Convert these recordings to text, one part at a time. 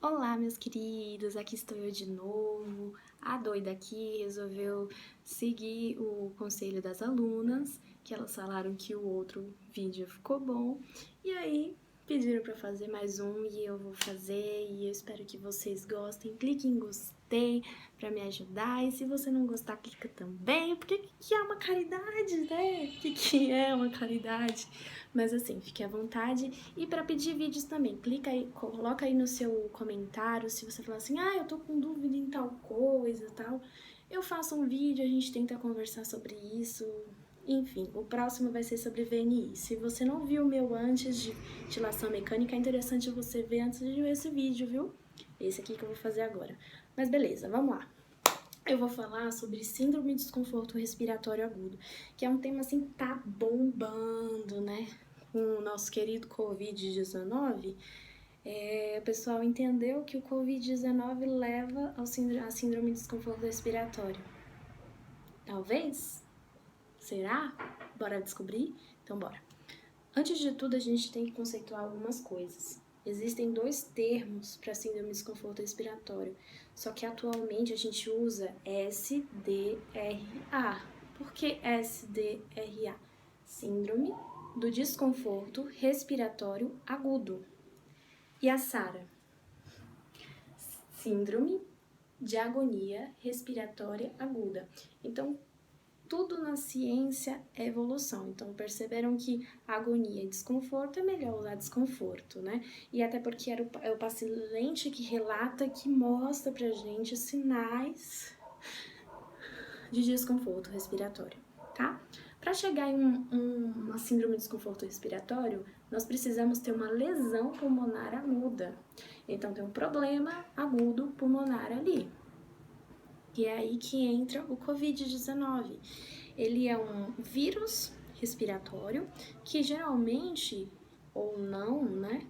Olá, meus queridos, aqui estou eu de novo. A doida aqui resolveu seguir o conselho das alunas, que elas falaram que o outro vídeo ficou bom, e aí pediram para fazer mais um e eu vou fazer e eu espero que vocês gostem. Clique em gostei para me ajudar e se você não gostar, clica também, porque que é uma caridade, né? O que é uma caridade? Mas assim, fique à vontade. E para pedir vídeos também, clica aí, coloca aí no seu comentário, se você falar assim, eu tô com dúvida em tal coisa, tal, eu faço um vídeo, a gente tenta conversar sobre isso. Enfim, o próximo vai ser sobre VNI. Se você não viu o meu antes de dilação mecânica, é interessante você ver antes de ver esse vídeo, viu? Esse aqui que eu vou fazer agora. Mas beleza, vamos lá. Eu vou falar sobre síndrome de desconforto respiratório agudo, que é um tema assim que tá bombando, né? Com o nosso querido Covid-19, o pessoal entendeu que o Covid-19 leva à síndrome de desconforto respiratório. Talvez? Será? Bora descobrir? Então bora. Antes de tudo, a gente tem que conceituar algumas coisas. Existem dois termos para síndrome de desconforto respiratório, só que atualmente a gente usa SDRA. Por que SDRA? Síndrome do desconforto respiratório agudo. E a SARA? Síndrome de agonia respiratória aguda. Então, tudo na ciência é evolução. Então, perceberam que agonia e desconforto é melhor usar desconforto, né? E até porque é o paciente que relata, que mostra pra gente sinais de desconforto respiratório, tá? Para chegar em uma síndrome de desconforto respiratório, nós precisamos ter uma lesão pulmonar aguda. Então, tem um problema agudo pulmonar ali. E é aí que entra o Covid-19. Ele é um vírus respiratório que geralmente, ou não, né?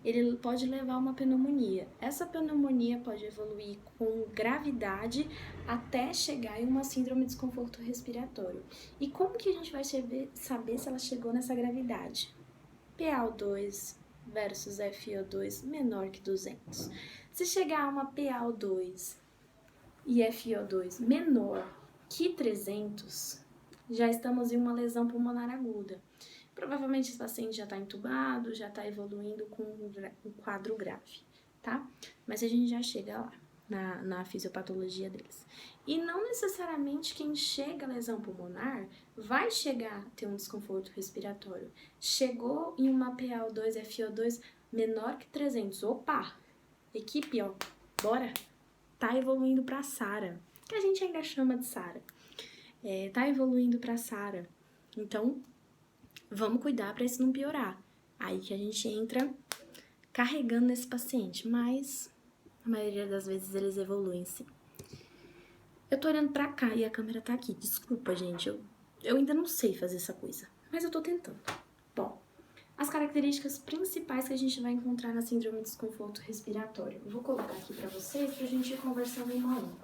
Ele pode levar a uma pneumonia. Essa pneumonia pode evoluir com gravidade até chegar em uma síndrome de desconforto respiratório. E como que a gente vai saber se ela chegou nessa gravidade? PaO2 versus FiO2 menor que 200. Se chegar a uma PaO2 e FiO2 menor que 300, já estamos em uma lesão pulmonar aguda. Provavelmente esse paciente já está entubado, já está evoluindo com um quadro grave, tá? Mas a gente já chega lá na fisiopatologia deles. E não necessariamente quem chega à lesão pulmonar vai chegar a ter um desconforto respiratório. Chegou em uma PaO2, FiO2 menor que 300. Opa! Equipe, ó, bora! Tá evoluindo para SARA, que a gente ainda chama de SARA. Tá evoluindo para SARA. Então, vamos cuidar para isso não piorar. Aí que a gente entra carregando nesse paciente, mas a maioria das vezes eles evoluem sim. Eu tô olhando pra cá e a câmera tá aqui. Desculpa, gente, eu ainda não sei fazer essa coisa, mas eu tô tentando. Bom, as características principais que a gente vai encontrar na síndrome de desconforto respiratório. Eu vou colocar aqui pra vocês pra gente ir conversando uma a uma.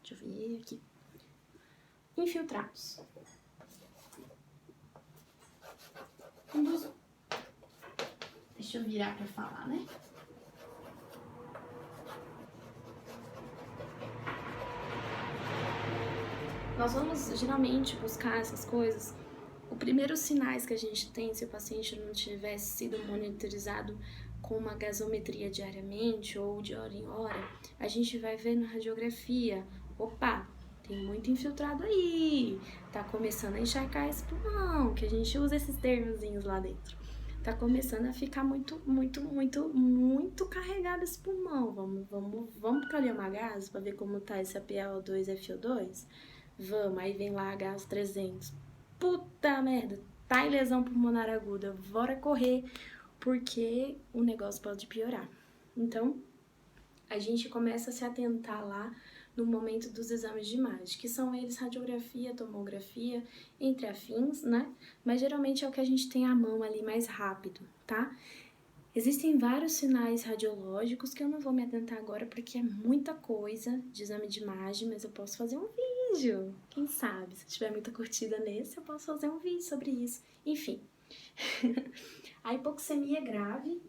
Deixa eu ver aqui. Infiltrados. Deixa eu virar pra falar, né? Nós vamos geralmente buscar essas coisas. Os primeiros sinais que a gente tem, se o paciente não tivesse sido monitorizado com uma gasometria diariamente ou de hora em hora, a gente vai ver na radiografia, opa, tem muito infiltrado aí, tá começando a encharcar esse pulmão, que a gente usa esses termozinhos lá dentro. Tá começando a ficar muito carregado esse pulmão. Vamos colher uma gás para ver como tá esse PaO2 FiO2? Vamos, aí vem lá a gás 300. Puta merda, tá em lesão pulmonar aguda, bora correr, porque o negócio pode piorar. Então, a gente começa a se atentar lá no momento dos exames de imagem, que são eles radiografia, tomografia, entre afins, né? Mas geralmente é o que a gente tem à mão ali mais rápido, tá? Existem vários sinais radiológicos que eu não vou me atentar agora porque é muita coisa de exame de imagem, mas eu posso fazer um vídeo. Quem sabe, se tiver muita curtida nesse, eu posso fazer um vídeo sobre isso. Enfim, a hipoxemia grave,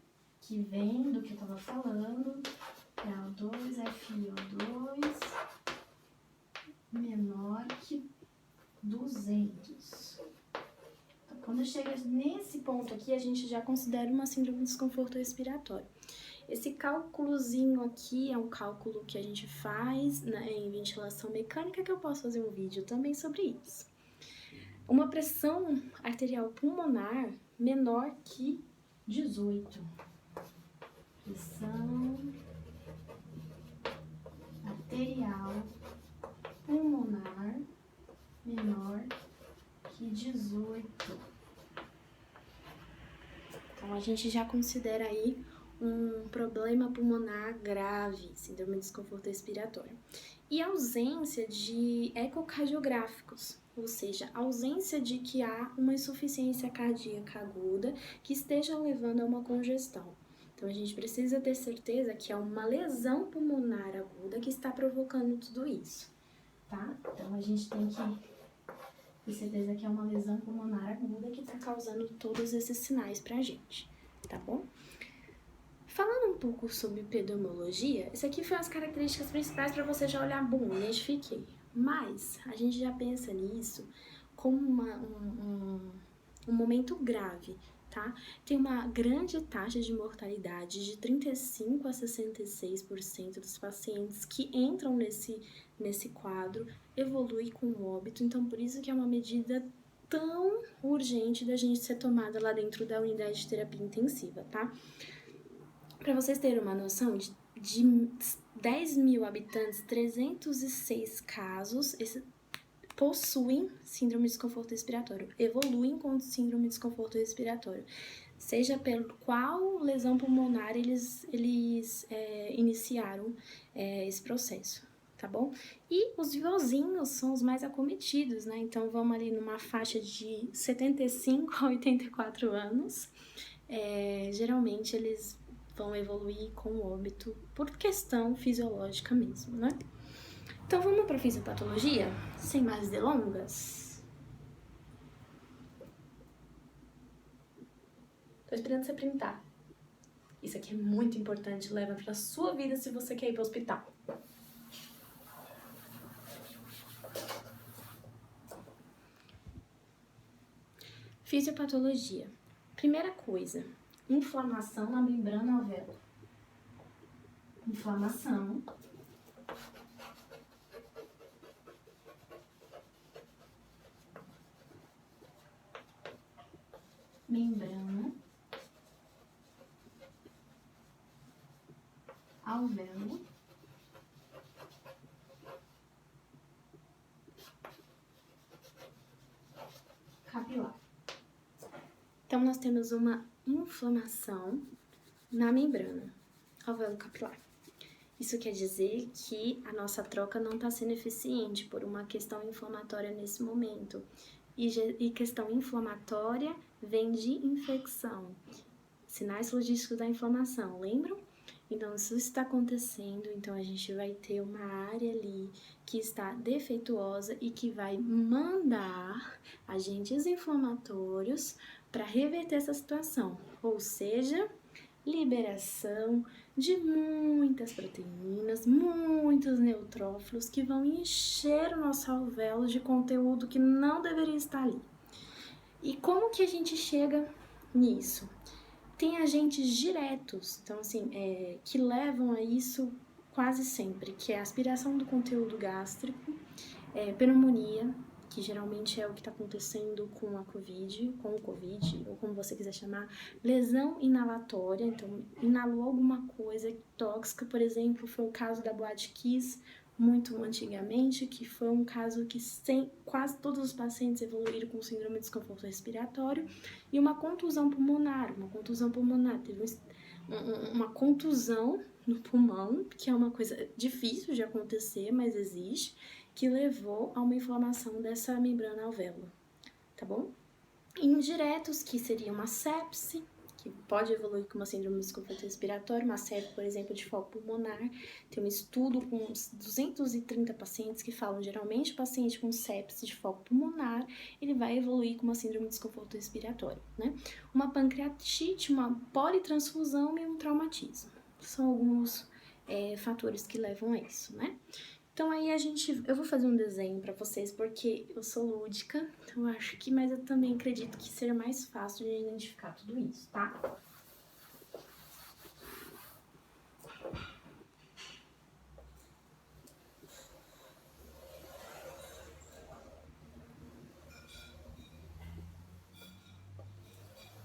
que vem do que eu estava falando, PaO2, FiO2 menor que 200. Então, quando chega nesse ponto aqui, a gente já considera uma síndrome de desconforto respiratório. Esse cálculozinho aqui é um cálculo que a gente faz, né, em ventilação mecânica, que eu posso fazer um vídeo também sobre isso. Uma pressão arterial pulmonar menor que 18. Pressão arterial pulmonar menor que 18. Então, a gente já considera aí um problema pulmonar grave, síndrome de desconforto respiratório. E ausência de ecocardiográficos, ou seja, ausência de que há uma insuficiência cardíaca aguda que esteja levando a uma congestão. Então, a gente precisa ter certeza que é uma lesão pulmonar aguda que está provocando tudo isso, tá? Então, a gente tem que ter certeza que é uma lesão pulmonar aguda que está causando todos esses sinais pra gente, tá bom? Falando um pouco sobre pneumologia, isso aqui foi as características principais para você já olhar, bom, identifiquei. Mas a gente já pensa nisso como um momento grave, tá? Tem uma grande taxa de mortalidade de 35% a 66% dos pacientes que entram nesse quadro evolui com o óbito, então por isso que é uma medida tão urgente da gente ser tomada lá dentro da unidade de terapia intensiva, tá? Para vocês terem uma noção, de 10 mil habitantes, 306 casos possuem síndrome de desconforto respiratório, evoluem com síndrome de desconforto respiratório, seja pelo qual lesão pulmonar eles iniciaram esse processo, tá bom? E os idosinhos são os mais acometidos, né? Então vamos ali numa faixa de 75 a 84 anos, geralmente eles vão evoluir com o óbito por questão fisiológica mesmo, né? Então vamos para a fisiopatologia, sem mais delongas. Tô esperando você printar. Isso aqui é muito importante, leva para sua vida se você quer ir para o hospital. Fisiopatologia. Primeira coisa, inflamação na membrana alvéolar. Inflamação. Membrana alvéolo capilar. Então, nós temos uma inflamação na membrana alvéolo capilar. Isso quer dizer que a nossa troca não está sendo eficiente por uma questão inflamatória nesse momento. E questão inflamatória vem de infecção. Sinais logísticos da inflamação, lembram? Então, se isso está acontecendo, então a gente vai ter uma área ali que está defeituosa e que vai mandar agentes inflamatórios para reverter essa situação, ou seja, liberação de muitas proteínas, muitos neutrófilos que vão encher o nosso alvéolo de conteúdo que não deveria estar ali. E como que a gente chega nisso? Tem agentes diretos, então assim, que levam a isso quase sempre, que é a aspiração do conteúdo gástrico, pneumonia, que geralmente é o que está acontecendo com a COVID, ou como você quiser chamar, lesão inalatória, então inalou alguma coisa tóxica, por exemplo, foi o caso da Boate Kiss, muito antigamente, que foi um caso que quase todos os pacientes evoluíram com síndrome de desconforto respiratório, e uma contusão pulmonar, teve uma contusão no pulmão, que é uma coisa difícil de acontecer, mas existe, que levou a uma inflamação dessa membrana alvéola, tá bom? Indiretos, que seria uma sepse, que que pode evoluir com uma síndrome de desconforto respiratório, uma sepse, por exemplo, de foco pulmonar. Tem um estudo com uns 230 pacientes que falam, geralmente, o paciente com sepse de foco pulmonar, ele vai evoluir com uma síndrome de desconforto respiratório, né? Uma pancreatite, uma politransfusão e um traumatismo. São alguns fatores que levam a isso, né? Então aí eu vou fazer um desenho pra vocês, porque eu sou lúdica, então eu acho que, mas eu também acredito que seja mais fácil de identificar tudo isso, tá?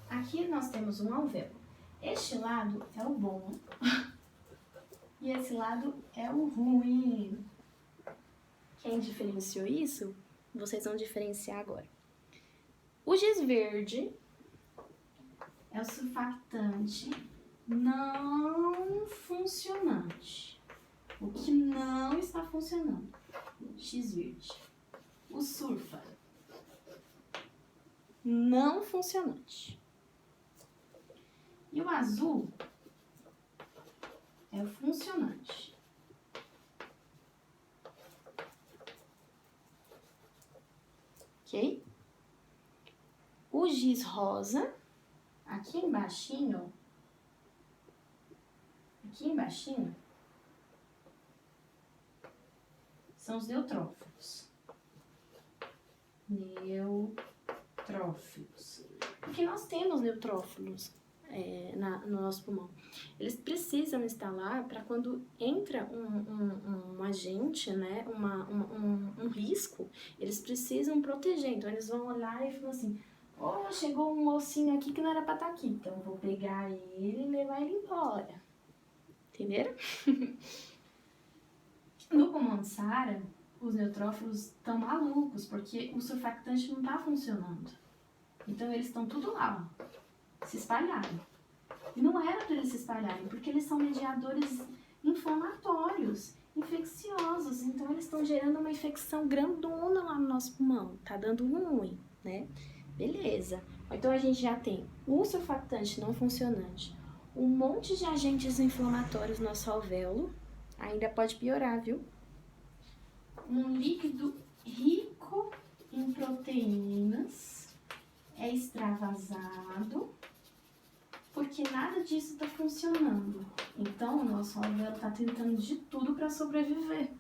Aqui nós temos um alvéolo. Este lado é o bom e esse lado é o ruim. Quem diferenciou isso, vocês vão diferenciar agora. O giz verde é o surfactante não funcionante. O que não está funcionando. X verde. O surfa não funcionante. E o azul é o funcionante. Ok? O giz rosa, aqui embaixinho, são os neutrófilos. Neutrófilos. Porque nós temos neutrófilos no nosso pulmão. Eles precisam estar lá para quando entra um agente, né, um risco, eles precisam proteger. Então, eles vão olhar e falam assim, oh, chegou um ossinho aqui que não era para estar aqui, então vou pegar ele e levar ele embora. Entenderam? No pulmão de Saara, os neutrófilos estão malucos, porque o surfactante não está funcionando. Então, eles estão tudo lá, ó, se espalharem. E não era para eles se espalharem, porque eles são mediadores inflamatórios, infecciosos. Então, eles estão gerando uma infecção grandona lá no nosso pulmão. Tá dando ruim, né? Beleza. Então, a gente já tem o surfactante não funcionante, um monte de agentes inflamatórios no nosso alvéolo. Ainda pode piorar, viu? Um líquido rico em proteínas é extravasado, porque nada disso está funcionando. Então, o nosso alvéolo está tentando de tudo para sobreviver.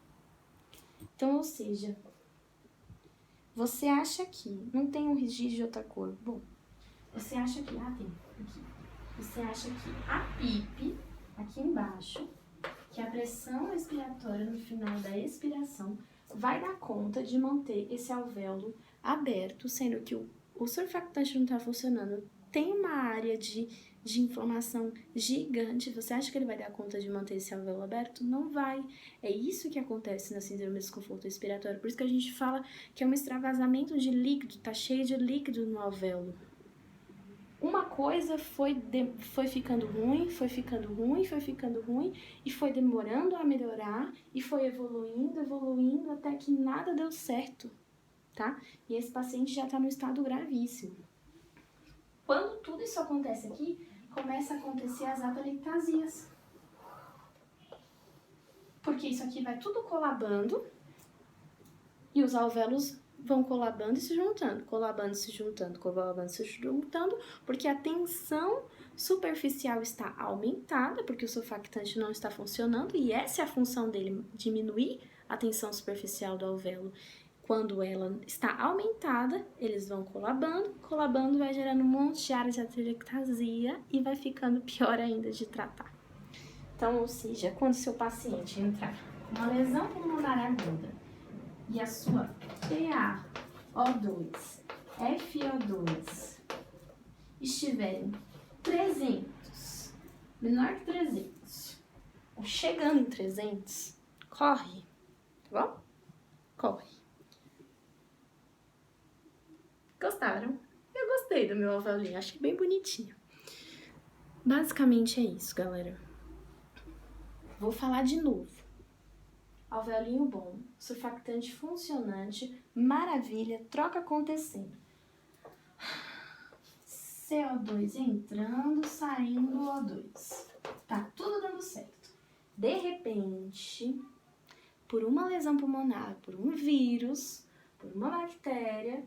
Então, ou seja, você acha que não tem um giz de outra cor. Bom, você acha que... Ah, tem. Aqui. Você acha que a PIP, aqui embaixo, que a pressão respiratória no final da expiração vai dar conta de manter esse alvéolo aberto, sendo que o surfactante não está funcionando. Tem uma área de inflamação gigante. Você acha que ele vai dar conta de manter esse alvéolo aberto? Não vai. É isso que acontece na síndrome de desconforto respiratório. Por isso que a gente fala que é um extravasamento de líquido, tá cheio de líquido no alvéolo. Uma coisa foi ficando ruim, foi ficando ruim, e foi demorando a melhorar, e foi evoluindo, até que nada deu certo, tá? E esse paciente já tá no estado gravíssimo. Quando tudo isso acontece aqui, começa a acontecer as atelectasias. Porque isso aqui vai tudo colabando, e os alvéolos vão colabando e se juntando, porque a tensão superficial está aumentada, porque o surfactante não está funcionando, e essa é a função dele, diminuir a tensão superficial do alvéolo. Quando ela está aumentada, eles vão colabando, vai gerando um monte de área de atelectasia e vai ficando pior ainda de tratar. Então, ou seja, quando seu paciente entrar com uma lesão pulmonar aguda e a sua PaO2, FO2 estiverem 300, menor que 300, ou chegando em 300, corre, tá bom? Corre. Gostaram? Eu gostei do meu alvéolinho, acho bem bonitinho. Basicamente é isso, galera. Vou falar de novo. Alvéolinho bom, surfactante funcionante, maravilha, troca acontecendo. CO2 entrando, saindo O2. Tá tudo dando certo. De repente, por uma lesão pulmonar, por um vírus, por uma bactéria,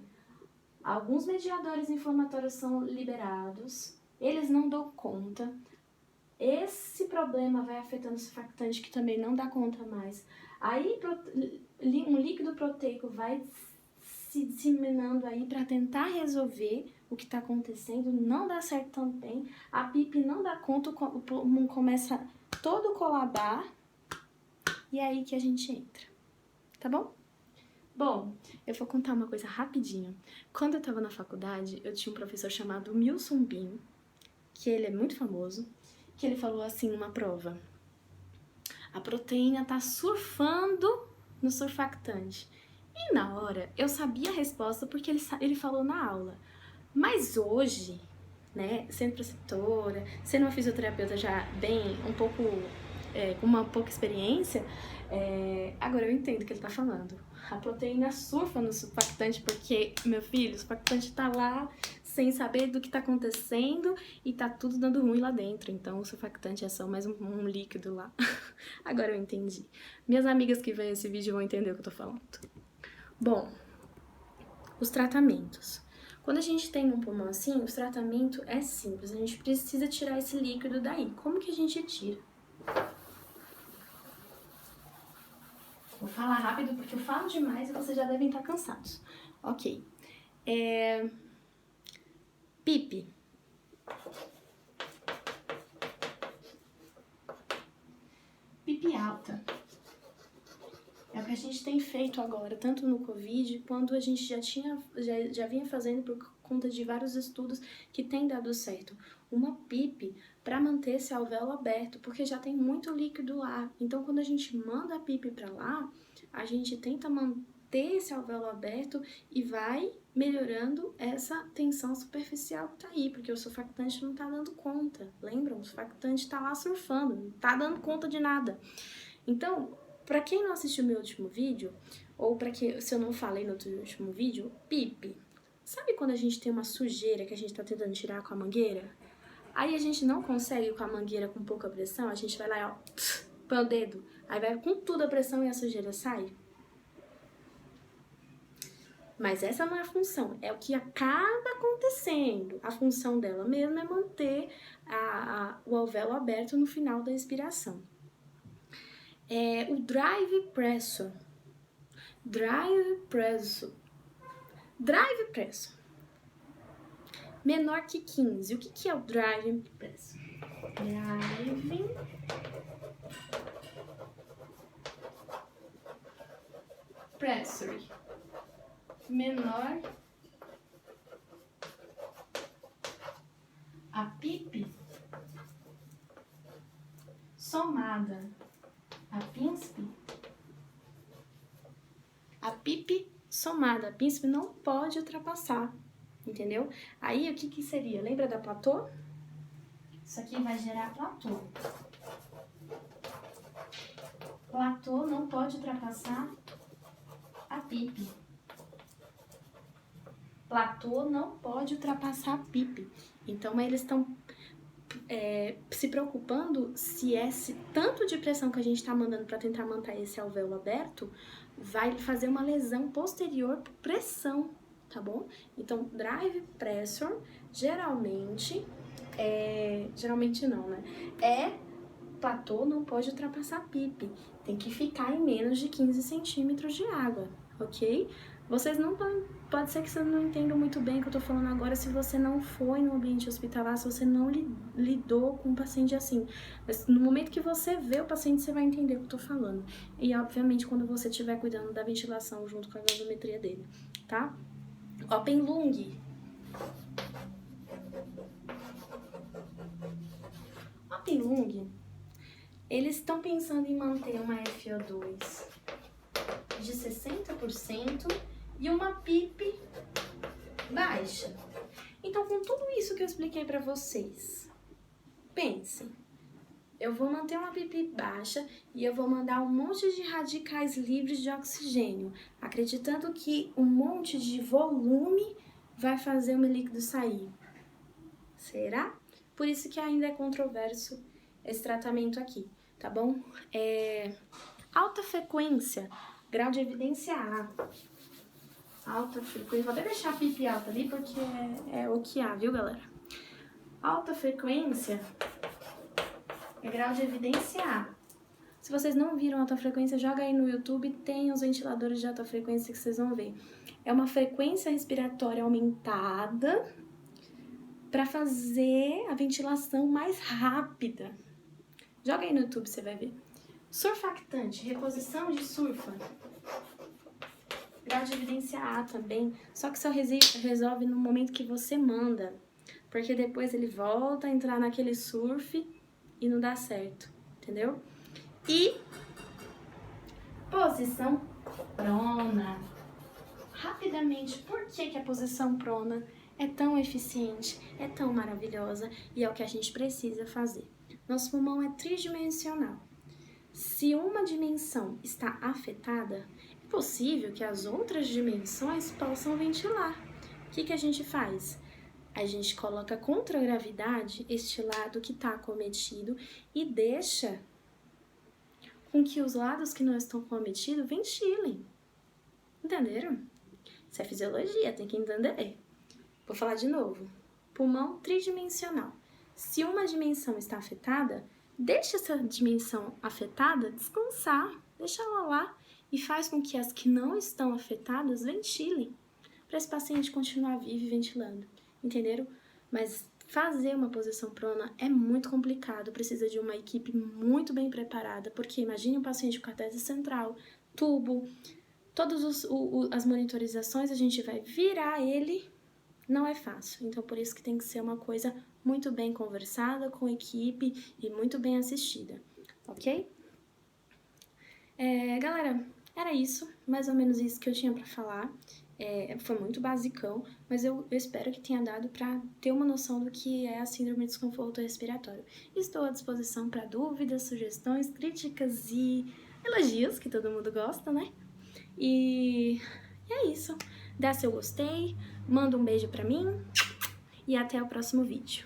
alguns mediadores inflamatórios são liberados, eles não dão conta. Esse problema vai afetando o surfactante, que também não dá conta mais. Aí um líquido proteico vai se disseminando aí para tentar resolver o que está acontecendo, não dá certo também. A PIP não dá conta, o pulmão começa todo colabar, e é aí que a gente entra, tá bom? Bom, eu vou contar uma coisa rapidinho. Quando eu estava na faculdade, eu tinha um professor chamado Milson Bin, que ele é muito famoso, que ele falou assim numa prova: a proteína tá surfando no surfactante. E na hora, eu sabia a resposta porque ele falou na aula. Mas hoje, né, sendo preceptora, sendo uma fisioterapeuta já bem, um pouco, com uma pouca experiência, agora eu entendo o que ele tá falando. A proteína surfa no surfactante porque, meu filho, o surfactante tá lá sem saber do que tá acontecendo e tá tudo dando ruim lá dentro. Então, o surfactante é só mais um líquido lá. Agora eu entendi. Minhas amigas que veem esse vídeo vão entender o que eu tô falando. Bom, os tratamentos. Quando a gente tem um pulmão assim, o tratamento é simples. A gente precisa tirar esse líquido daí. Como que a gente tira? Vou falar rápido porque eu falo demais e vocês já devem estar cansados. Ok. PIP. PIP alta. É o que a gente tem feito agora, tanto no Covid, quanto a gente já vinha fazendo por conta de vários estudos que tem dado certo. Uma PIP para manter esse alvéolo aberto, porque já tem muito líquido lá. Então, quando a gente manda a PIP para lá, a gente tenta manter esse alvéolo aberto e vai melhorando essa tensão superficial que tá aí, porque o surfactante não tá dando conta. Lembram? O surfactante tá lá surfando, não tá dando conta de nada. Então, para quem não assistiu meu último vídeo, ou para que se eu não falei no último vídeo, PIP. Sabe quando a gente tem uma sujeira que a gente tá tentando tirar com a mangueira? Aí a gente não consegue com a mangueira com pouca pressão, a gente vai lá e ó, põe o dedo, aí vai com tudo a pressão e a sujeira sai? Mas essa não é a função, é o que acaba acontecendo. A função dela mesma é manter o alvéolo aberto no final da expiração. O drive pressure. Drive pressure. Menor que 15. O que é o drive pressure? Drive pressure. Menor. A PIP somada a PINSP. A PIP somada a PINSP não pode ultrapassar, entendeu? Aí o que seria? Lembra da platô? Isso aqui vai gerar platô. Platô não pode ultrapassar a PIP. Platô não pode ultrapassar a PIP. Então, eles estão se preocupando se esse tanto de pressão que a gente está mandando para tentar manter esse alvéolo aberto vai fazer uma lesão posterior por pressão, tá bom? Então, drive pressure, geralmente não, né? Platô não pode ultrapassar a PIP, tem que ficar em menos de 15 centímetros de água, ok? Vocês não pode ser que vocês não entendam muito bem o que eu tô falando agora se você não foi no ambiente hospitalar, se você não lidou com um paciente assim. Mas no momento que você vê o paciente, você vai entender o que eu tô falando. E, obviamente, quando você estiver cuidando da ventilação junto com a gasometria dele, tá? Open lung. Open lung, eles estão pensando em manter uma FO2 de 60% e uma PIP baixa. Então, com tudo isso que eu expliquei para vocês, pensem, eu vou manter uma PIP baixa e eu vou mandar um monte de radicais livres de oxigênio, acreditando que um monte de volume vai fazer o meu líquido sair. Será? Por isso que ainda é controverso esse tratamento aqui, tá bom? Alta frequência, grau de evidência A. Alta frequência, vou até deixar a pipi alta ali porque é o que há, viu, galera? Alta frequência é grau de evidência A. Se vocês não viram alta frequência, joga aí no YouTube, tem os ventiladores de alta frequência que vocês vão ver. É uma frequência respiratória aumentada para fazer a ventilação mais rápida. Joga aí no YouTube, você vai ver. Surfactante, reposição de surfa. Grau de evidência A também, só que só resolve no momento que você manda, porque depois ele volta a entrar naquele surf e não dá certo, entendeu? E posição prona. Rapidamente, por que a posição prona é tão eficiente, é tão maravilhosa e é o que a gente precisa fazer? Nosso pulmão é tridimensional. Se uma dimensão está afetada, é possível que as outras dimensões possam ventilar. O que a gente faz? A gente coloca contra a gravidade este lado que está acometido e deixa com que os lados que não estão acometidos ventilem. Entenderam? Isso é fisiologia, tem que entender. Vou falar de novo. Pulmão tridimensional. Se uma dimensão está afetada, deixa essa dimensão afetada descansar, deixa ela lá e faz com que as que não estão afetadas ventilem, para esse paciente continuar vivo e ventilando, entenderam? Mas fazer uma posição prona é muito complicado, precisa de uma equipe muito bem preparada, porque imagine um paciente com catéter central, tubo, todas as monitorizações, a gente vai virar ele, não é fácil. Então, por isso que tem que ser uma coisa muito bem conversada com a equipe e muito bem assistida, ok? Galera, era isso, mais ou menos isso que eu tinha pra falar. Foi muito basicão, mas eu espero que tenha dado pra ter uma noção do que é a síndrome de desconforto respiratório. Estou à disposição para dúvidas, sugestões, críticas e elogios, que todo mundo gosta, né? E é isso. Dá seu gostei, manda um beijo pra mim e até o próximo vídeo.